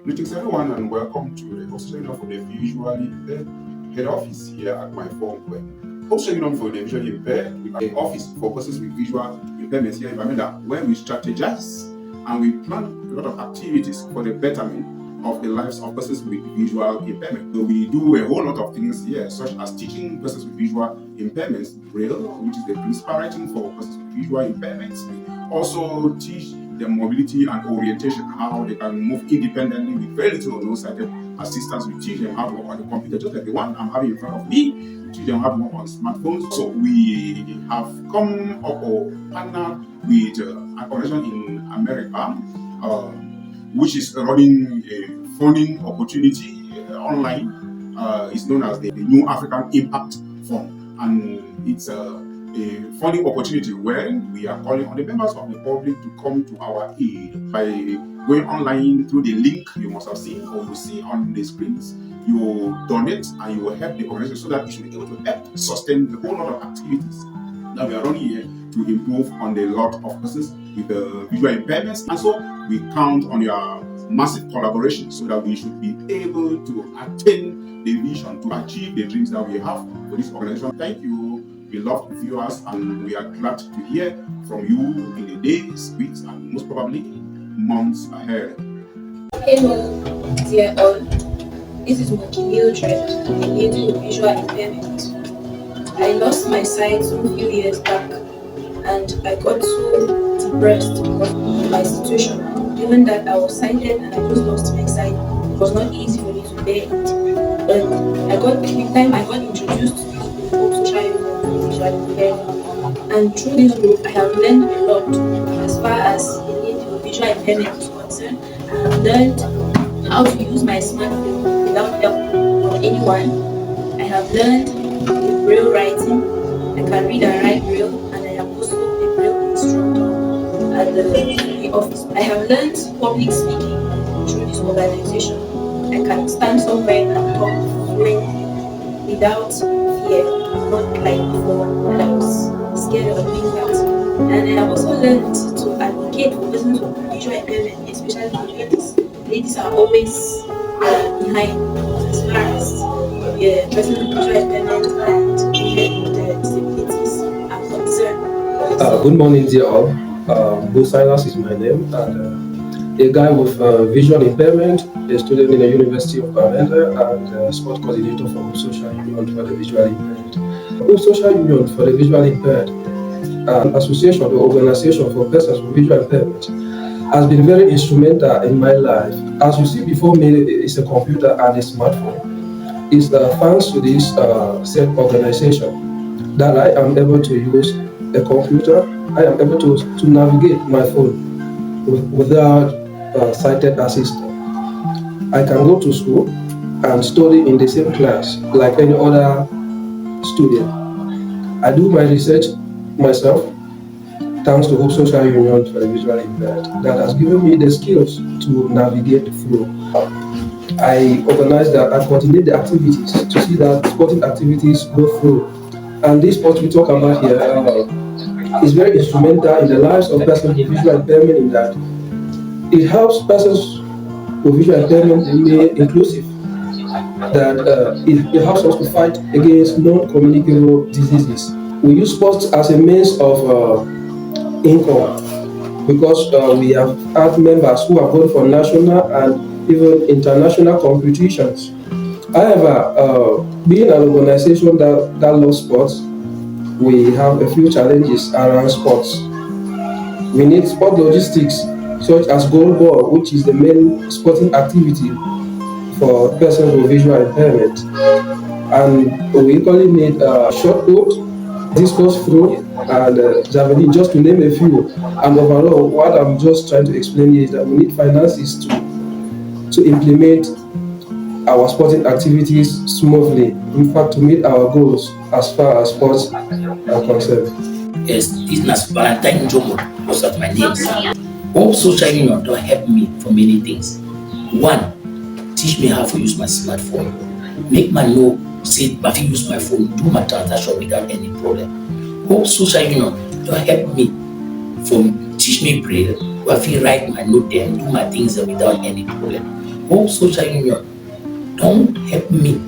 Greetings everyone and welcome to the Host Union for the Visually Impaired head office here at my phone point. Host Union for the Visually Impaired, we have an office for persons with visual impairments here in Bermuda, where we strategize and we plan a lot of activities for the betterment of the lives of persons with visual impairment. So we do a whole lot of things here, such as teaching persons with visual impairments Braille, which is the principal writing for persons with visual impairments. We also teach them mobility and orientation, how they can move independently with very little or no sighted assistance. We teach them how to work on the computer, just like the one I'm having in front of me. We teach them how to work on smartphones. So we have come up or partnered with an organization in America, which is running a funding opportunity online. It's known as the New African Impact Fund, and it's a funding opportunity where we are calling on the members of the public to come to our aid by going online through the link you must have seen or you see on the screens. You will donate and you will help the organization so that it should be able to help sustain the whole lot of activities that we are running here to improve on the lot of persons with visual impairments. And so we count on your massive collaboration so that we should be able to attain the vision, to achieve the dreams that we have for this organization. Thank you, beloved viewers, and we are glad to hear from you in the days, weeks, and most probably months ahead. Hello, dear all. This is Mildred, a lady with visual impairment. I lost my sight a few years back, and I got so depressed because of my situation. Given that I was sighted and I just lost my sight, it was not easy for me to bear it. But with time I got introduced to this group of social union visually impaired, and through this group I have learned a lot as far as the lady with visual impairment is concerned. I have learned how to use my smartphone without help from anyone. I have learned the Braille writing. I can read and write Braille, and I am also a Braille instructor at the office. I have learned public speaking through this organization. I can stand somewhere and talk fluently without fear, not like before when I was scared of doing that. And I have also learned to advocate for persons with visual impairment, especially the ladies. Ladies are always behind as far as the persons with visual impairment and women with disabilities are concerned. Good morning, dear all. Bo Silas is my name, and a guy with visual impairment, a student in the University of Bermuda, and a sport coordinator for Social Union for the Visually Impaired. Social Union for the Visually Impaired, an association or organization for persons with visual impairment, has been very instrumental in my life. As you see before me is a computer and a smartphone. It's thanks to this said organization that I am able to use a computer. I am able to navigate my phone without sighted assistance. I can go to school and study in the same class like any other student. I do my research myself thanks to Hope Social Union for the Visually Impaired that has given me the skills to navigate the flow. I organize that and coordinate the activities to see that sporting activities go through. And this sport we talk about here is very instrumental in the lives of persons with visual impairment in that it helps persons with visual impairment to be inclusive, that it helps us to fight against non-communicable diseases. We use sports as a means of income because we have had members who have gone for national and even international competitions. However, being an organization that loves sports, we have a few challenges around sports. We need sport logistics, such as goalball, which is the main sporting activity for persons with visual impairment. And we equally need shot put, discus throw, and javelin, just to name a few. And overall, what I'm just trying to explain here is that we need finances to implement our sporting activities smoothly, in fact, to meet our goals as far as sports are concerned. Yes, this is Valentine Jomo, was at my name. Hope Social Union don't help me for many things. One, teach me how to use my smartphone. Make me know, say, if I use my phone, do my transaction without any problem. Hope Social Union don't help me from teach me Braille, where I write my note there and do my things without any problem. Hope Social Union don't help me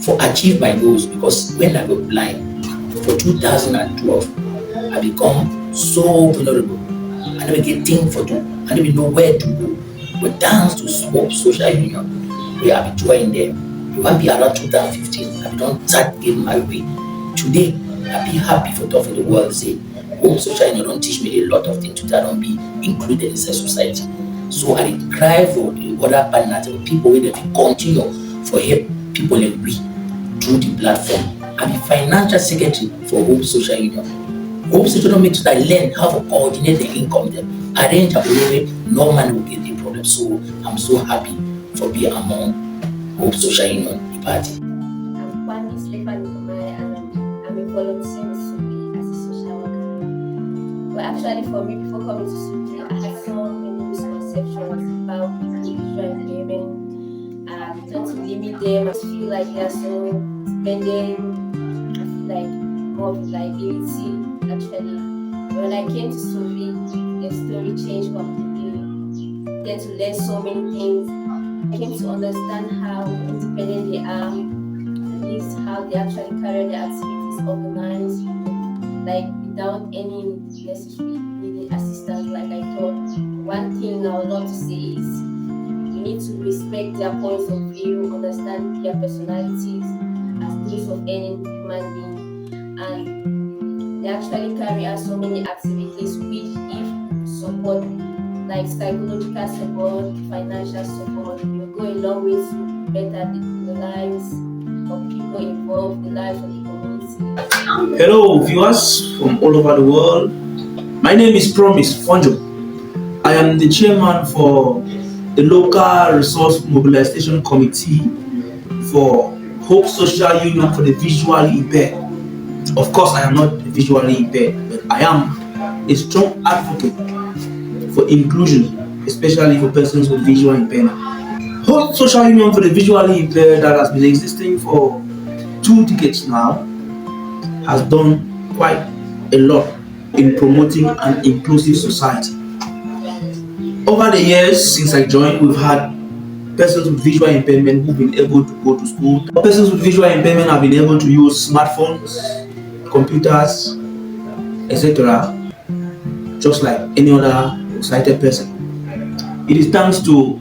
for achieve my goals, because when I go blind for 2012, I become so vulnerable. I never get things for do. I never know where to go. But thanks to Hope Social Union, we have joined them. You want be around 2015, I don't start getting my way. Today, I be happy for talking to the world, say, Hope Social Union don't teach me a lot of things that don't be included in society. So I cry for the other partners, the people where they continue for help people like we through the platform. I'm the financial secretary for Hope Social Union. Hope Social Union makes sure that I learn how to coordinate the income them, arrange a way no man will get the problem. So I'm so happy for being among Hope Social Union, the party. I'm Kwame Stephanie Kumai, and I'm a volunteer with SUVI as a social worker. But actually, for me, before coming to SUVI, I had so many misconceptions about people with visual impairment. Trying to limit them. I feel like they are so dependent. I feel like more of liability. Actually, when I came to SUVI, the story changed completely. Then to learn so many things, I came to understand how independent they are, at least how they actually carry their activities organized, like without any necessary needed assistance. Like I thought, one thing I would love to say is we need to respect their points of view, understand their personalities as means of any human being, and they actually carry out so many activities which, if support, like psychological support, financial support, will go a long way to better the lives of people involved, the lives of the community. Hello, viewers from all over the world. My name is Promise Fonjo. I am the chairman for the Local Resource Mobilization Committee for Hope Social Union for the Visually Impaired. Of course, I am not visually impaired, but I am a strong advocate for inclusion, especially for persons with visual impairment. Hope Social Union for the Visually Impaired, that has been existing for 2 decades now, has done quite a lot in promoting an inclusive society. Over the years since I joined, we've had persons with visual impairment who've been able to go to school. Persons with visual impairment have been able to use smartphones, computers, etc., just like any other sighted person. It is thanks to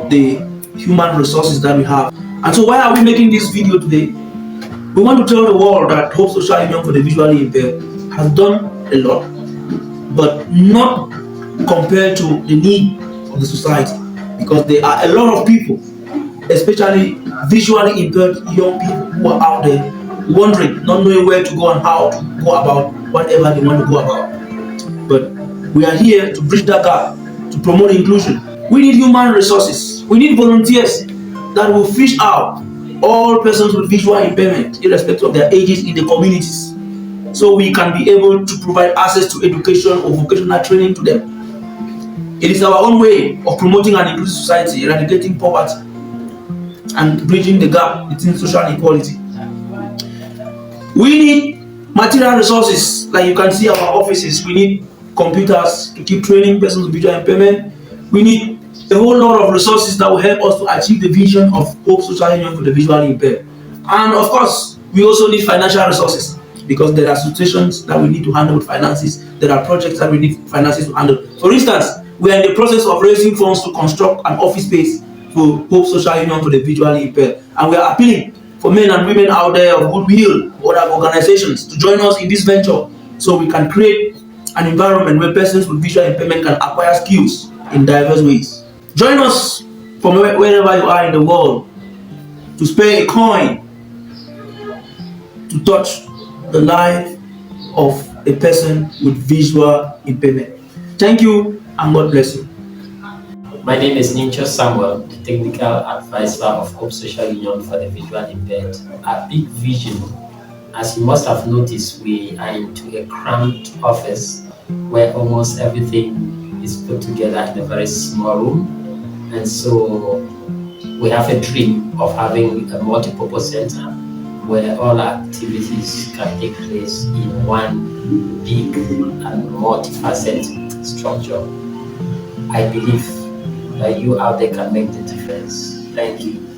the human resources that we have. And so why are we making this video today? We want to tell the world that Hope Social Union for the Visually Impaired has done a lot, but not compared to the need of the society, because there are a lot of people, especially visually impaired young people, who are out there wondering, not knowing where to go and how to go about whatever they want to go about. But we are here to bridge that gap, to promote inclusion. We need human resources. We need volunteers that will fish out all persons with visual impairment, irrespective of their ages, in the communities, so we can be able to provide access to education or vocational training to them. It is our own way of promoting an inclusive society, eradicating poverty, and bridging the gap between social inequality. We need material resources, like you can see our offices. We need computers to keep training persons with visual impairment. We need a whole lot of resources that will help us to achieve the vision of Hope Social Union for the visually impaired. And of course, we also need financial resources, because there are situations that we need to handle with finances. There are projects that we need finances to handle. For instance, we are in the process of raising funds to construct an office space for Hope Social Union for the visually impaired. And we are appealing for men and women out there of goodwill or other organizations to join us in this venture, so we can create an environment where persons with visual impairment can acquire skills in diverse ways. Join us from wherever you are in the world to spare a coin to touch the life of a person with visual impairment. Thank you, and God bless you. My name is Nincho Samuel, the Technical Advisor of Hope Social Union for the Visually Impaired. Our big vision, as you must have noticed, we are into a cramped office where almost everything is put together in a very small room. And so we have a dream of having a multi-purpose center where all our activities can take place in one big and multifaceted structure. I believe that you out there can make the difference. Thank you.